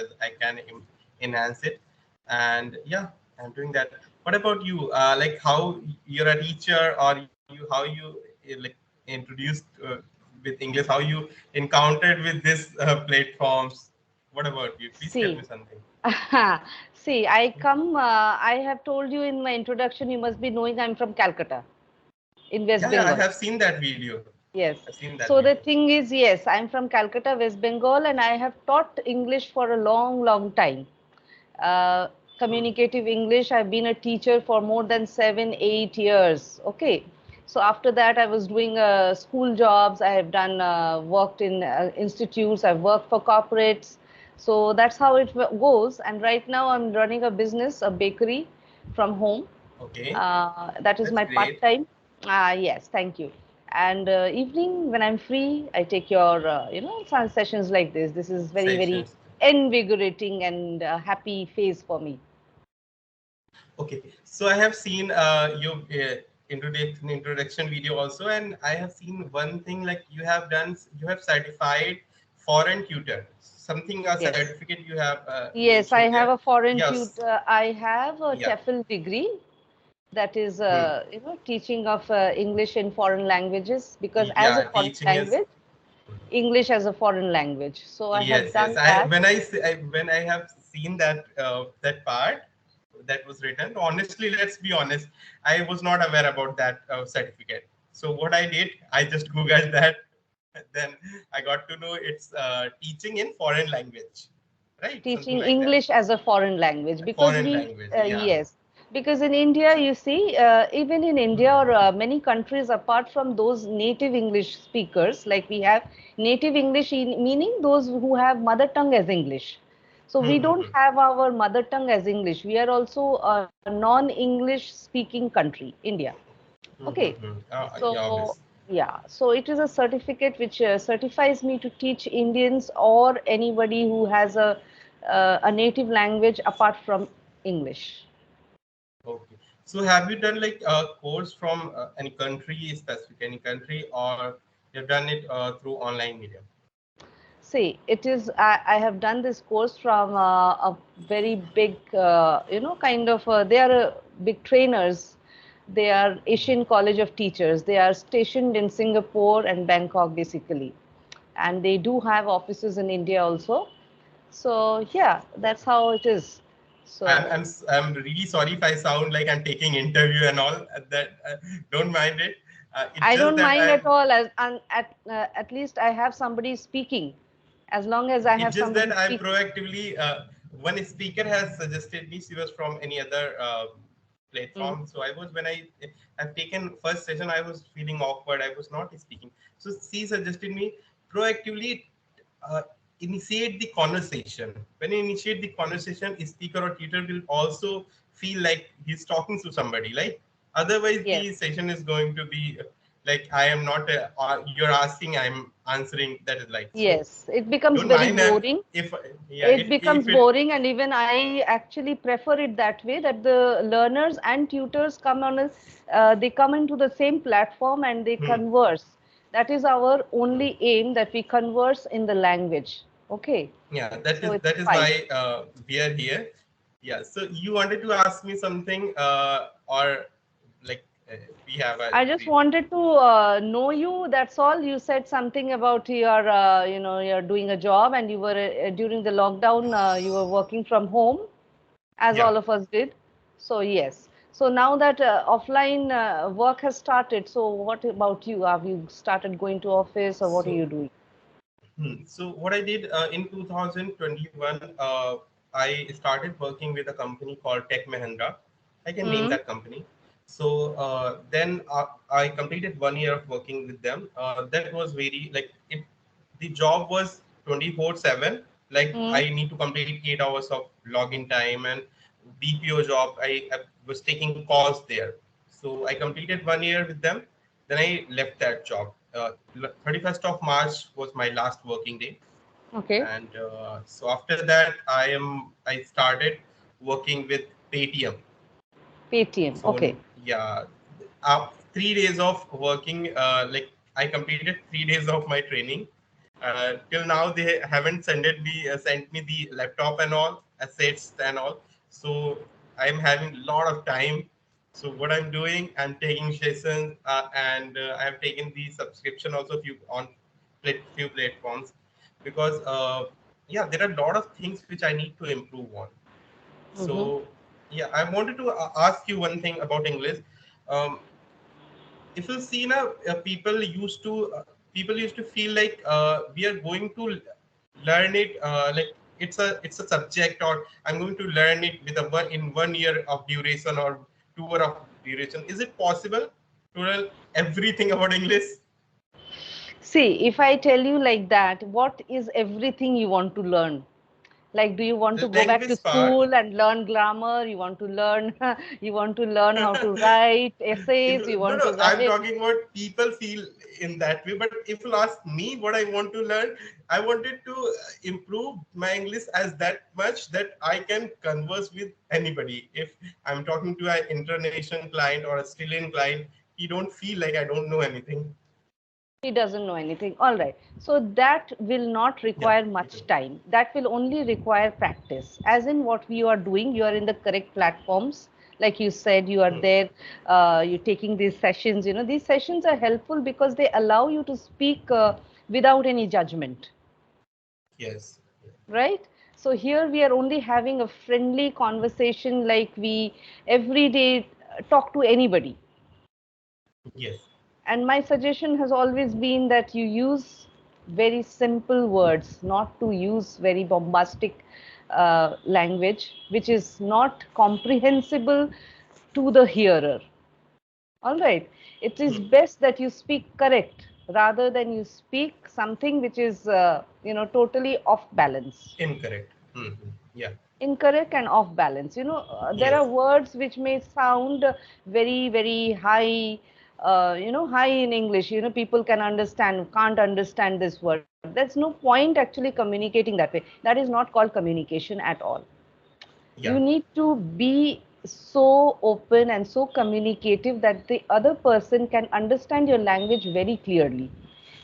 as I can enhance it. And yeah, I'm doing that. What about you? Like how you're a teacher, or how you like introduced with English, how you encountered with this platforms? What about you? Please tell me See, something. see, I have told you in my introduction, you must be knowing I'm from Calcutta in West Yeah, I Bengal. have seen that video. Yes. I've seen that So the video. thing is, yes, I'm from Calcutta, West Bengal, and I have taught English for a long, long time. Uh, Communicative English. I've been a teacher for more than 7, 8 years. Okay. So after that, I was doing school jobs. I have done worked in institutes. I've worked for corporates. So that's how it goes. And right now, I'm running a business, a bakery, from home. Okay, That is that's my part great. time. Yes, thank you. And evening when I'm free, I take your some sessions like this. This is very very Sessions. invigorating and happy phase for me. Okay, so I have seen your introduction video also, and I have seen one thing like you have certified foreign tutor, something a Yes. certificate you have Yes, mentioned I there. have a foreign Yes, tutor. I have a yeah. TEFL degree that is Hmm. teaching of English in foreign languages, because as a Yeah, foreign teaching is. language, English as a foreign language. So I have Yes, yes. done that. When I have seen that that part that was written, honestly, let's be honest, I was not aware about that certificate. So what I did, I just googled that. Then I got to know it's teaching in foreign language, right? Something Teaching like that. English as a foreign language, because Foreign we language, yeah. yes, because in India, you see, even in India or many countries, apart from those native English speakers, like we have native English, meaning those who have mother tongue as English. So we don't Hmm. have our mother tongue as English. We are also a non-English speaking country, India. Okay. Yeah, So, obvious. yeah, so it is a certificate which certifies me to teach Indians or anybody who has a native language apart from English. Okay. So have you done like a course from any country, specific any country, or you've done it through online medium? See, I have done this course from a very big, kind of, they are big trainers. They are Asian College of Teachers. They are stationed in Singapore and Bangkok, basically. And they do have offices in India also. So yeah, that's how it is. So I'm really sorry if I sound like I'm taking interview and all. That don't mind it. It's I just don't that mind at I'm. all, as and at least I have somebody speaking. As long as I have It's just that somebody I speaking. proactively. One speaker has suggested me. She was from any other Mm. platform. So I was when I've taken first session. I was feeling awkward. I was not speaking. So she suggested me proactively uh, initiate the conversation. When you initiate the conversation, a speaker or tutor will also feel like he's talking to somebody. Like otherwise, Yes. the session is going to be like I am not. You're asking, I'm answering. That is like so. Yes. It becomes Don't very mind. And boring. if yeah, It if becomes it. boring, and even I actually prefer it that way, that the learners and tutors they come into the same platform and they Hmm. converse. That is our only aim, that we converse in the language. Okay. Yeah, So it's that is fine. why we are here. Yeah. So you wanted to ask me something, or like we have a I just brief. wanted to know you. That's all. You said something about your, you're doing a job, and you were during the lockdown, you were working from home, as Yeah. all of us did. So yes. So now that offline work has started, so what about you? Have you started going to office, or what are So, you doing? so what I did in 2021, I started working with a company called Tech Mahindra. I can name Hmm. that company. So then I completed 1 year of working with them. That was very like it. The job was 24/7. Like Hmm. I need to complete 8 hours of login time and BPO job. I was taking calls there. So I completed 1 year with them. Then I left that job. 31st of March was my last working day, Okay. and so after that I started working with Paytm. Paytm. So Okay. yeah, 3 days of working. Like I completed 3 days of my training, Till now they haven't sent me the laptop and all assets and all. So I'm having a lot of time. So what I'm doing, I'm taking sessions and I've taken the subscription also few on few platforms because yeah, there are a lot of things which I need to improve on. Mm-hmm. So yeah, I wanted to ask you one thing about English. Um, if you see now, people used to feel like we are going to learn it like it's a subject, or I'm going to learn it with a in 1 year of duration or 2 year of duration. Is it possible to learn everything about English? See, if I tell you like that, what is everything you want to learn? Like, do you want to go back to Language part. school and learn grammar? You want to learn, you want to learn how to write essays, you No, want no, to I'm write. talking about people feel in that way. But if you ask me what I want to learn, I wanted to improve my English as that much that I can converse with anybody. If I'm talking to an international client or a Australian client, he don't feel like I don't know anything. He doesn't know anything. All right. So that will not Yeah, require you much can. time. That will only require practice. As in what we are doing, you are in the correct platforms. Like you said, you are Hmm. there, you're taking these sessions. You know, these sessions are helpful because they allow you to speak without any judgment, Yes. right? So here we are only having a friendly conversation like we every day talk to anybody. Yes. And my suggestion has always been that you use very simple words, not to use very bombastic language, which is not comprehensible to the hearer. All right. It is Hmm. best that you speak correct rather than you speak something which is, totally off balance. Incorrect. Hmm. Yeah. Incorrect and off balance. There are Yes. words which may sound very, very high, high in English. People can't understand this word. There's no point actually communicating that way. That is not called communication at all. You Yeah. need to be so open and so communicative that the other person can understand your language very clearly.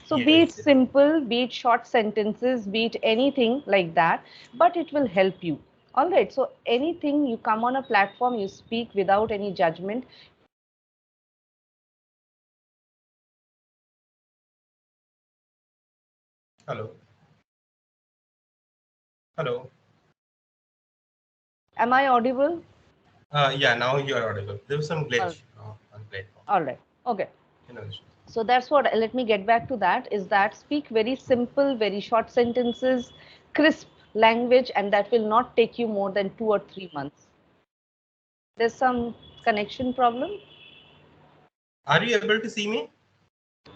So be it Yes. Yes. simple, be it short sentences, be it anything like that, but it will help you. All right. So anything you come on a platform, you speak without any judgment. You speak correctly. You speak accurately. You speak Hello. Hello. Am I audible? Yeah, now you are audible. There was some All, glitch on platform. all right. Okay. You know, So that's what, let me get back to that, is that speak very simple, very short sentences, crisp language, and that will not take you more than 2 or 3 months. There's some connection problem. are you able to see me?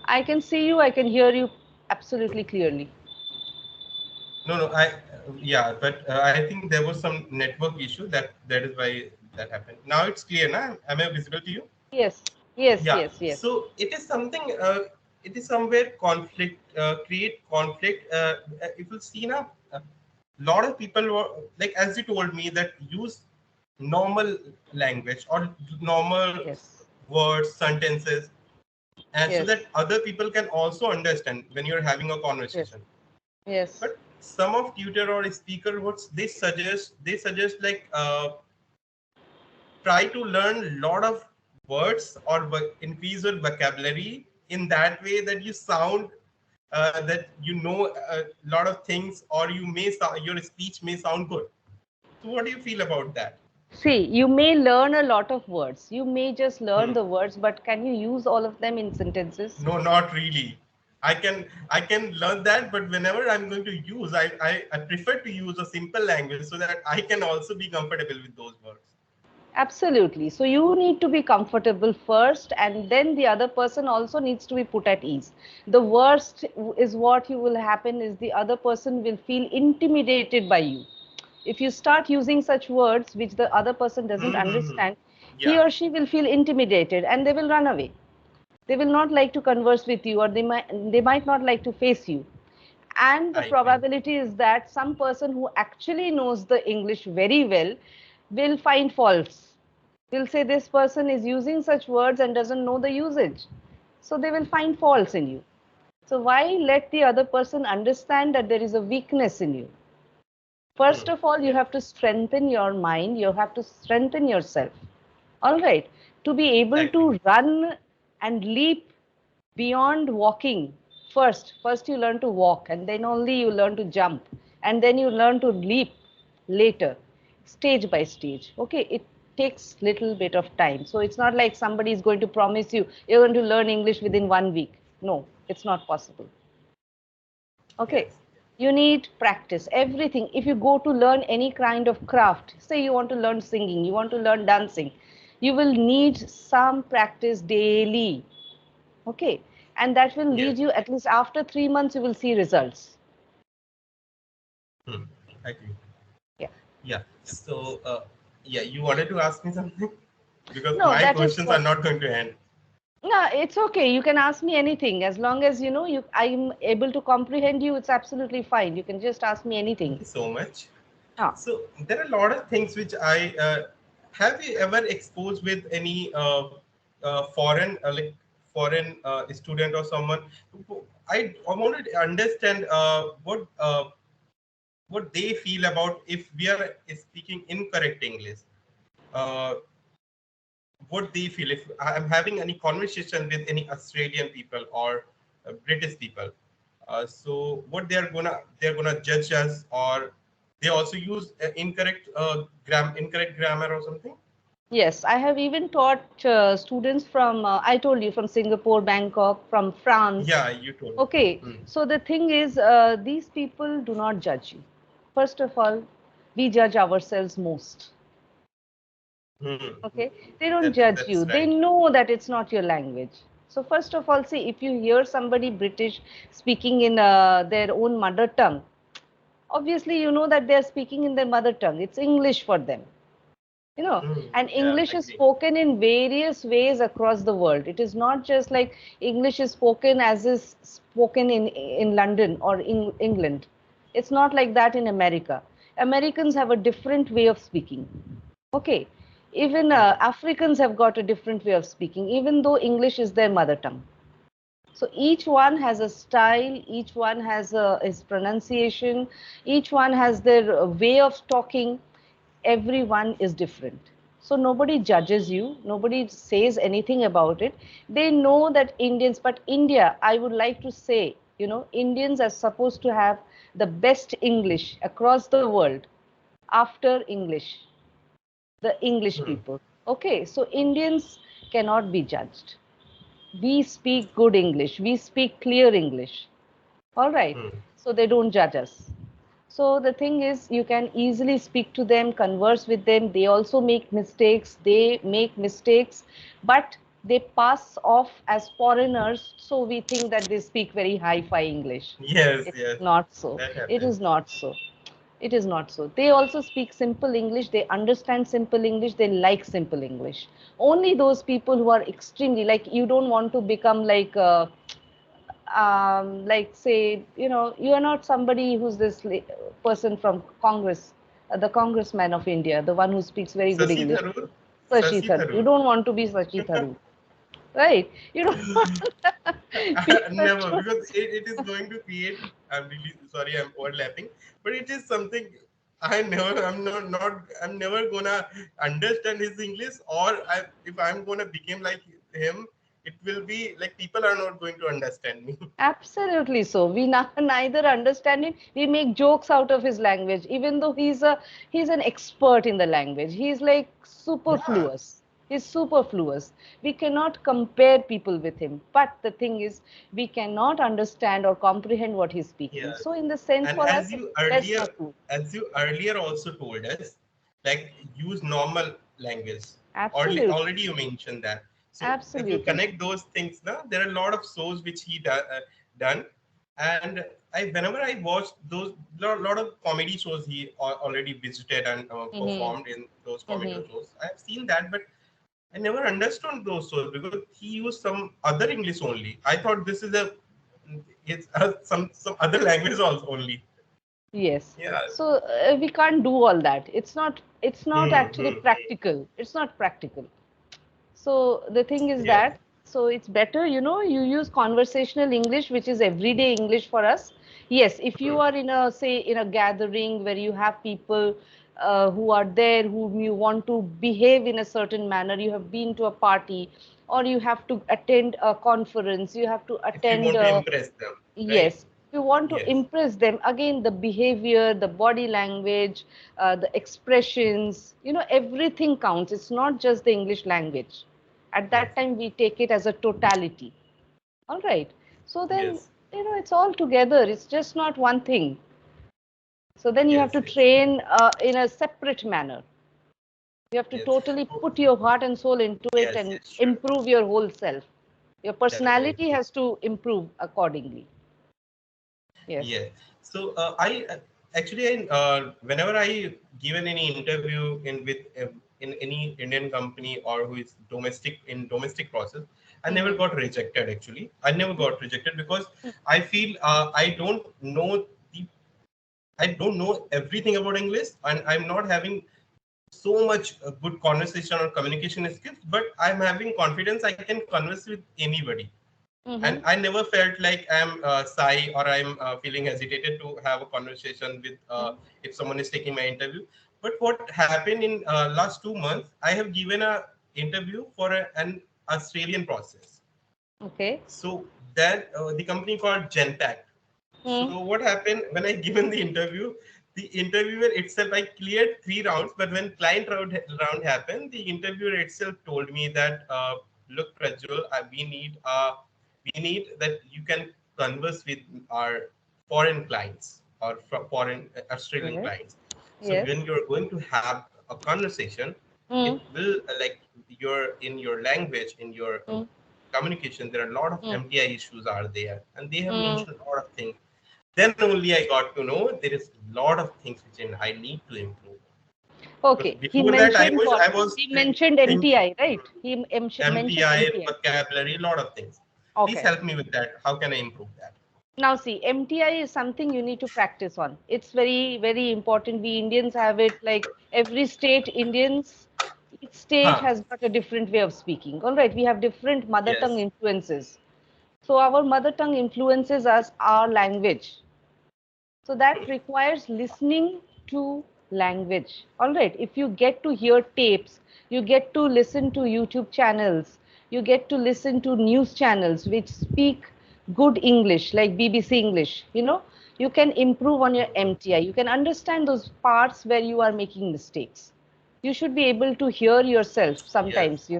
I can see you, I can hear you absolutely clearly. No, no. Yeah, but I think there was some network issue that is why that happened. Now it's clear, now. Am I visible to you? Yes, yes, Yeah. yes, yes, So it is something. It is somewhere conflict. Create conflict. If you see now, a lot of people were like, as you told me, that use normal language or normal yes, words, sentences, and so yes, that other people can also understand when you're having a yes, conversation. yes. But some of tutor or speaker, what they suggest like try to learn a lot of words or increase your vocabulary in that way that you sound that you know a lot of things, or your speech may sound good. So what do you feel about that? See, you may learn a lot of words. You may just learn Hmm. the words, but can you use all of them in sentences? No, not really. I can learn that, but whenever I'm going to use, I prefer to use a simple language so that I can also be comfortable with those words. Absolutely. So you need to be comfortable first, and then the other person also needs to be put at ease. The worst is what you will happen is the other person will feel intimidated by you. If you start using such words which the other person doesn't Mm-hmm. understand, he Yeah, or she will feel intimidated and they will run away. They will not like to converse with you, or they might not like to face you. And the I agree. probability is that some person who actually knows the English very well will find faults. Will say this person is using such words and doesn't know the usage. So they will find faults in you. So why let the other person understand that there is a weakness in you? First of all, you Yeah, have to strengthen your mind, you have to strengthen yourself. All right. To be able agree. to run and leap beyond walking, first you learn to walk, and then only you learn to jump, and then you learn to leap later, stage by stage. Okay, it takes little bit of time. So it's not like somebody is going to promise you you're going to learn English within 1 week. No, it's not possible. Okay, Yes. you need practice. Everything. If you go to learn any kind of craft, say you want to learn singing, you want to learn dancing, you will need some practice daily. Okay, and that will Yes. lead you, at least after 3 months, you will see results. Hmm. Agree. Yeah. Yeah. So, yeah, you wanted to ask me something because No, my that is questions are what. not going to end. No, it's okay. You can ask me anything as long as I'm able to comprehend you. It's absolutely fine. You can just ask me Thank anything. you so much. Ah. So there are a lot of things which I have you ever exposed with any foreign foreign student or someone. I wanted to understand what they feel about if we are speaking incorrect English. Uh, what they feel if I'm having any conversation with any Australian people or British people. So what they're gonna judge us, or they also use incorrect grammar or something. Yes, I have even taught students from, I told you, from Singapore, Bangkok, from France. Yeah, you told me. Okay, Hmm. so the thing is, these people do not judge you. First of all, we judge ourselves most. Hmm. Hmm. Okay, they don't judge That's you. They right. know that it's not your language. So first of all, see, if you hear somebody British speaking in their own mother tongue, obviously you know that they are speaking in their mother tongue. It's English for them. Hmm. And Yeah, English is agree. spoken in various ways across the world. It is not just like English is spoken as is spoken in London or in England. It's not like that in America. Americans have a different way of speaking. Okay, even Hmm. Africans have got a different way of speaking, even though English is their mother tongue. So each one has a style, each one has his pronunciation, each one has their way of talking. Everyone is different. So nobody judges you, nobody says anything about it. They know that Indians, but India, I would like to say, Indians are supposed to have the best English across the world after English, the English Hmm. people. Okay, so Indians cannot be judged. We speak good English, we speak clear English. All right, Hmm. so they don't judge us. So the thing is, you can easily speak to them, converse with them. They also make mistakes. They make mistakes, but they pass off as foreigners. So we think that they speak very hi-fi English. Yes, It's yes, not so. that It happens. is not so. It is not so. They also speak simple English. They understand simple English. They like simple English. Only those people who are extremely, like, you don't want to become like, say, you are not somebody who's this person from Congress, the congressman of India, the one who speaks very good Sasi English. Tharoor, Sashi Sasi Tharoor. You Tharoor. don't want to be Sashi Tharoor, right? You don't want to be Never, such. because it is going to create. I'm really sorry, I'm overlapping, but it is something I'm never gonna understand his English, or if I'm gonna become like him, it will be like people are not going to understand me. Absolutely so. We neither understand him. We make jokes out of his language, even though he's an expert in the language. He's like Yeah, superfluous. He's superfluous. We cannot compare people with him. But the thing is, we cannot understand or comprehend what he's speaking. yes. So, in the sense, And for us, it's best not to. as you earlier also told us, like use normal language. Absolutely. Already you mentioned that. So if you Absolutely. connect those things, now there are a lot of shows which he done, and whenever I watched those lot of comedy shows he already visited and Mm-hmm. performed in those comedy Mm-hmm. shows. I have seen that, but I never understood those shows because he used some other English only. I thought this is a it's some other language also only. Yes. Yeah. So we can't do all that. It's not Hmm, actually hmm, hmm. practical. It's not practical. So the thing is Yes. that. So it's better, you use conversational English, which is everyday English for us. Yes, if you are in a, say, in a gathering where you have people who are there, whom you want to behave in a certain manner, you have been to a party, or you have to attend a conference, you have to If you attend want to impress them, right? yes, if you want to Yes, impress them, again, the behavior, the body language, the expressions, everything counts. It's not just the English language. At yes, that time, we take it as a totality. All right. So then, yes, it's all together. It's just not one thing. So then you have yes, to yes, train in a separate manner. You have to yes. totally Oh, put your heart and soul into it yes, and yes, sure. improve your whole self. Your personality Definitely. has to improve accordingly. Yes. Yes. So I actually, whenever I given any interview in any Indian company or who is domestic process, I never Hmm. got rejected. Actually, I never got rejected because I feel I don't know everything about English, and I'm not having so much good conversation or communication skills, but I'm having confidence I can converse with anybody. And Mm-hmm. I never felt like I'm shy or I'm feeling hesitated to have a conversation with if someone is taking my interview. But what happened in last 2 months, I have given a interview for an Australian process. Okay. So that the company called Genpact. Hmm. So what happened when I given the interviewer itself, I cleared 3 rounds, but when client round happened, the interviewer itself told me that, look, Prajwal, we need that you can converse with our foreign clients or foreign Australian Yes. clients. So Yes. when you're going to have a conversation, Hmm. it will like your language in your Hmm. communication. There are a lot of Hmm. MTI issues are there, and they have Hmm. mentioned a lot of things. Then only I got to know there is a lot of things which I need to improve. Because Okay. He before that, mentioned what? I was He mentioned think MTI, right? He mentioned MTI, MTI. vocabulary, a lot of things. Please Okay. help me with that. How can I improve that? Now see, MTI is something you need to practice on. It's very, very important. We Indians have it like every state, each state Huh. has got a different way of speaking. All right. We have different mother tongue Yes. influences. So our mother tongue influences us, our language. So that requires listening to language. All right. If you get to hear tapes, you get to listen to YouTube channels, you get to listen to news channels which speak good English, like BBC English, you can improve on your MTI. You can understand those parts where you are making mistakes. You should be able to hear yourself Yes. sometimes.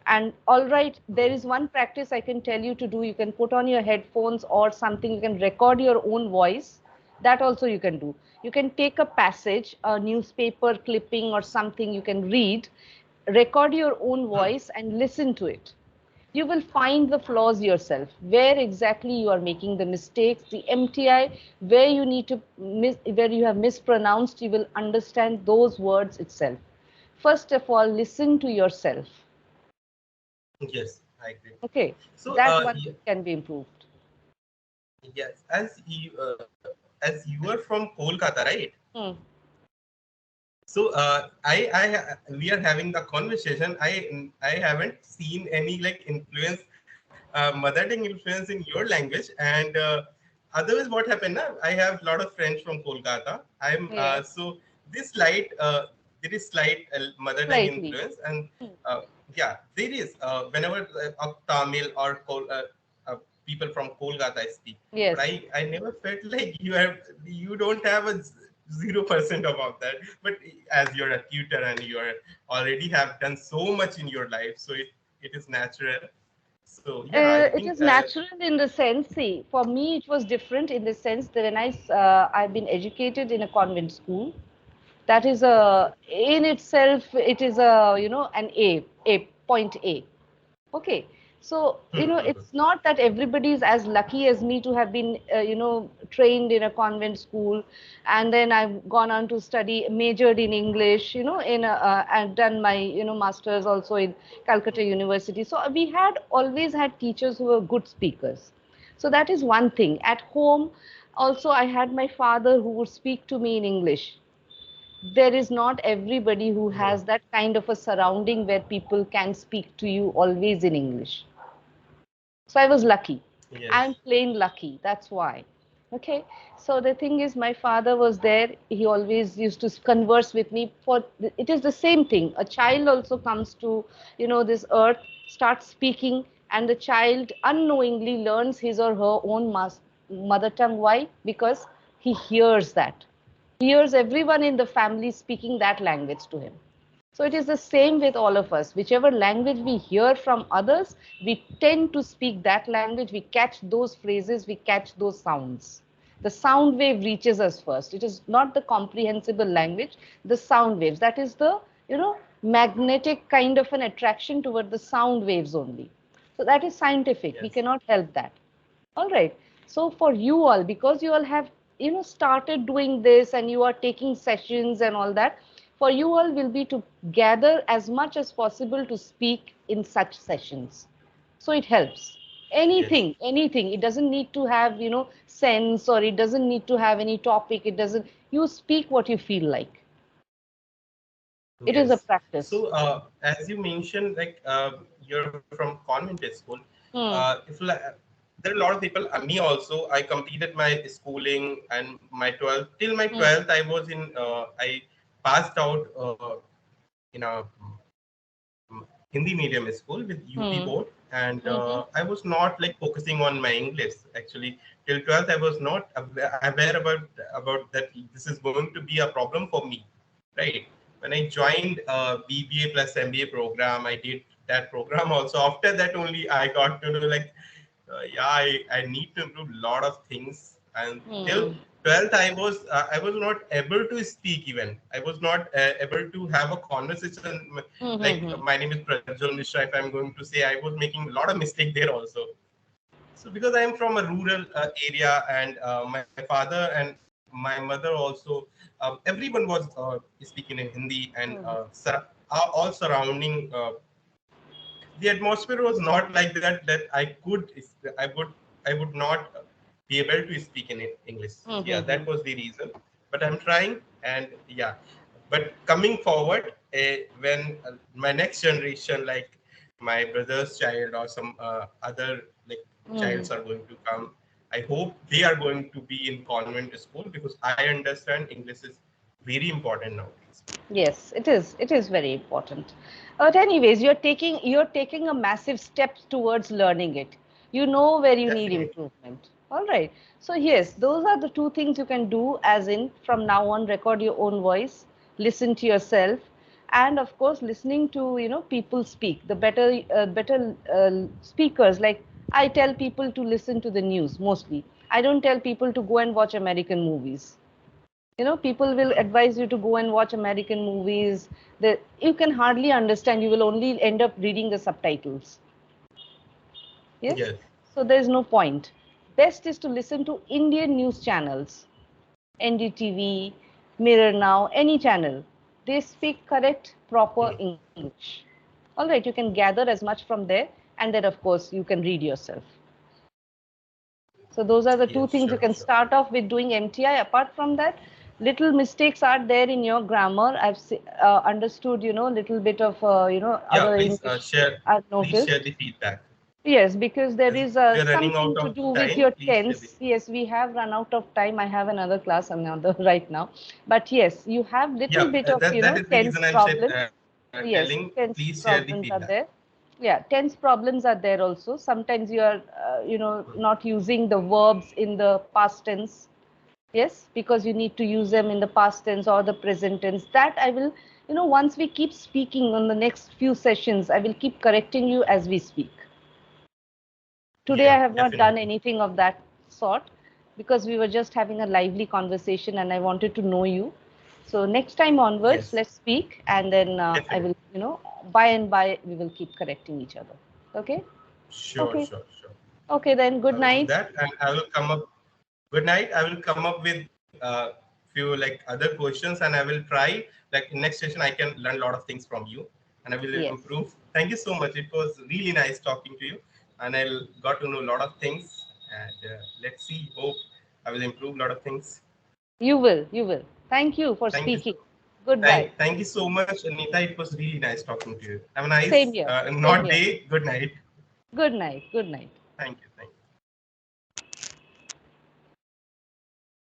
And all right, there is one practice I can tell you to do. You can put on your headphones or something, you can record your own voice. That also you can do. You can take a passage, a newspaper clipping or something you can read, record your own Hmm. voice and listen to it. You will find the flaws yourself, where exactly you are making the mistakes, the MTI, where you need to where you have mispronounced, you will understand those words itself. First of all, listen to yourself. Yes, I agree. Okay, So, that one can be improved. yes, as you are from Kolkata, right? Hmm. So we are having the conversation. I haven't seen any like influence, mother tongue influence in your language. And otherwise, what happened? Now I have a lot of friends from Kolkata. I'm Yes, so this slight there is slight mother tongue slightly. influence, and Hmm. yeah, there is whenever of Tamil or people from Kolkata speak. But Yes. I never felt like you don't have a 0% about that. But as you're a tutor and you are already have done so much in your life, so it is natural. So yeah, I It think is natural in the sense, see, for me, it was different in the sense that when I've been educated in a convent school, that is okay. in itself, it is a, an A point A. Okay. So, it's not that everybody is as lucky as me to have been, trained in a convent school. And then I've gone on to study, majored in English, and done my, master's also in Calcutta University. So we had always had teachers who were good speakers. So that is one thing. At home, also, I had my father who would speak to me in English. There is not everybody who Hmm. has that kind of a surrounding where people can speak to you always in English. So I was lucky. I'm Yes. plain lucky. That's why. Okay. So the thing is, my father was there. He always used to converse with me. It is the same thing. A child also comes to, this earth, starts speaking, and the child unknowingly learns his or her own mother tongue. Why? Because he hears that. He hears everyone in the family speaking that language to him. So it is the same with all of us. Whichever language we hear from others, we tend to speak that language. We catch those phrases, we catch those sounds. The sound wave reaches us first. It is not the comprehensible language, the sound waves. That is the, magnetic kind of an attraction toward the sound waves only. So that is scientific. We Yes. cannot help that. All right. So for you all, because you all have, started doing this and you are taking sessions and all that, for you all will be to gather as much as possible to speak in such sessions. So it helps. Yes. Anything. It doesn't need to have, sense, or it doesn't need to have any topic. It doesn't, you speak what you feel like. It is a Yes. practice. So, as you mentioned, like you're from convent school. Hmm. If there are a lot of people, me also, I completed my schooling and my 12th. Till my Hmm. 12th, I was in. I passed out in a Hindi medium school with UP Hmm. board, and Hmm. I was not like focusing on my English actually. Till 12th, I was not aware about that. This is going to be a problem for me, right? When I joined BBA plus MBA program, I did that program also. After that, only I got to know like yeah, I need to improve a lot of things. And till Hmm. 12th, I was not able to speak even. I was not able to have a conversation. Hmm. Hmm. Like Hmm. my name is Prajwal Mishra. If I'm going to say, I was making a lot of mistake there also. So because I am from a rural area, and my father and my mother also, everyone was speaking in Hindi, and Hmm. all surrounding. The atmosphere was not like that I would not be able to speak in English. Hmm. Yeah, Hmm. Hmm. that was the reason, but I'm trying. And yeah, but coming forward, when my next generation, like my brother's child or some other like Hmm. childs are going to come, I hope they are going to be in convent school, because I understand English is very important nowadays. Yes, it is. It is very important. But anyways, you're taking a massive step towards learning it. You know where you need Definitely. improvement. All right. So yes, those are the two things you can do. As in, from now on, record your own voice, listen to yourself, and of course, listening to people speak. The better speakers. Like I tell people to listen to the news mostly. I don't tell people to go and watch American movies. People will advise you to go and watch American movies that you can hardly understand. You will only end up reading the subtitles. Yes. Yes. So there's no point. Best is to listen to Indian news channels, NDTV, Mirror Now, any channel. They speak correct, proper Hmm. English. All right, you can gather as much from there, and then of course you can read yourself. So those are the two Yes, things you sure, can sure. start off with doing MTI. Apart from that, little mistakes are there in your grammar. Understood, little bit of, Yeah, other please English share. I've Please share noticed. the feedback. Yes, because there As is we are running out something to of do with time, your please share the. tense. Yes, we have run out of time. I have another class, another right now. But yes, you have little Yeah, bit of, that is the reason tense I'm said problems. telling. Yes, Please tense share the problems feedback. are there. Yeah, tense problems are there also. Sometimes you are, not using the verbs in the past tense. Yes, because you need to use them in the past tense or the present tense. That I will, once we keep speaking on the next few sessions, I will keep correcting you as we speak. Today, Yeah, I have not done definitely. anything of that sort because we were just having a lively conversation and I wanted to know you. So, next time onwards, Yes, let's speak and then I definitely. will, by and by, we will keep correcting each other. Okay? Sure, Okay. sure, sure. Okay, then. I Good will do night. that, and I will come up. Good night. I will come up with few like other questions, and I will try. Like in next session, I can learn a lot of things from you, and I will Yes. improve. Thank you so much. It was really nice talking to you, and I got to know a lot of things. And let's see. Hope I will improve a lot of things. You will. You will. Thank you for Thank you. speaking. Goodbye. Thank you so much, Anita. It was really nice talking to you. Have a nice Same here. Same not here. day. Good night. Good night. Good night. Thank you. Thank you.